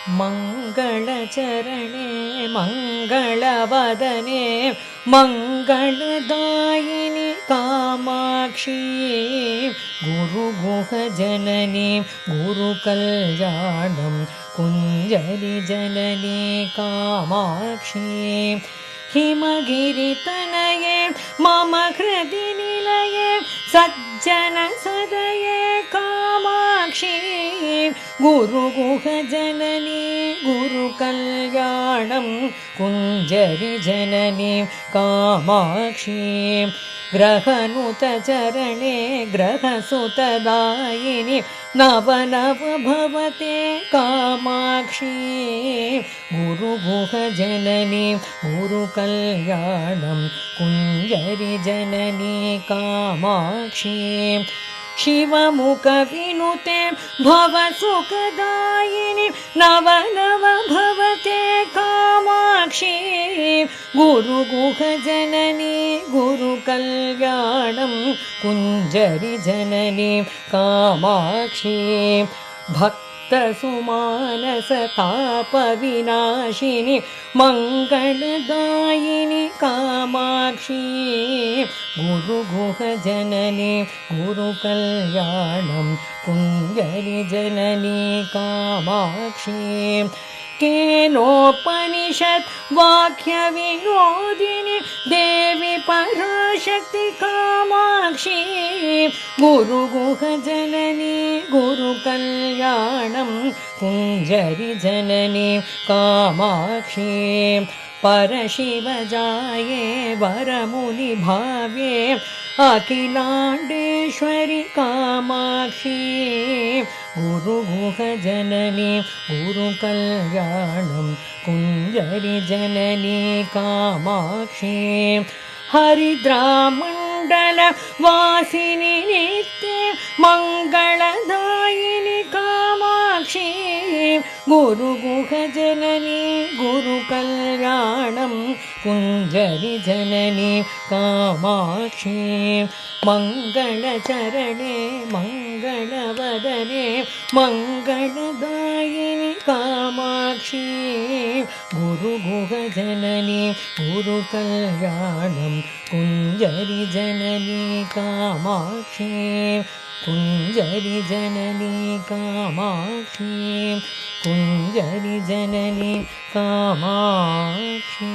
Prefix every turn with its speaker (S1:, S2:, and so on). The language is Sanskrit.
S1: मङ्गलचरणे मङ्गलवदने मङ्गलदायिनि कामाक्षी गुरुगुहजननी गुरुकल्याणं कुञ्जरिजननी कामाक्षी हिमगिरितनये मम हृदि निलये सज्जनसदये कामाक्षी गुरुगुहजननी गुरुकल्याणं कुञ्जरिजननी कामाक्षी ग्रहनुतचरणे ग्रहसुतदायिनि नवनव भवते कामाक्षी गुरुगुहजननी गुरुकल्याणं कुञ्जरिजननी कामाक्षी शिवमुखविनुते भवसुखदायिनि नवनव भवते कामाक्षी गुरुगुहजननी गुरुकल्याणं कुञ्जरिजननी कामाक्षी भक्तसुमानसतापविनाशिनि मङ्गलदायिनि कामाक्षी गुरुगुहजननी गुरुकल्याणं कुञ्जरिजननी कामाक्षी केनोपनिषत् वाक्यविनोदिनि देवी पराशक्ति कामाक्षी गुरुगुहजननी गुरुकल्याणं कुञ्जरिजननी कामाक्षी परशिवजाये वरमुनिभाव्ये अखिलाण्डेश्वरि कामाक्षी गुरुगुहजननी गुरुकल्याणं कुञ्जरिजननी कामाक्षी हरिद्रामण्डलवासिनि नित्ये मङ्गलदायिनि कामाक्षी गुरुगुहजननी गुरुकल्याणं कुञ्जरिजननी कामाक्षी मङ्गलचरणे मङ्गलवदने मङ्गलदायिनि कामाक्षी गुरुगुहजननी गुरुकल्याणं कुञ्जरिजननी कामाक्षी कुञ्जरिजननी कामाक्षी कुञ्जरिजननी कामाक्षी।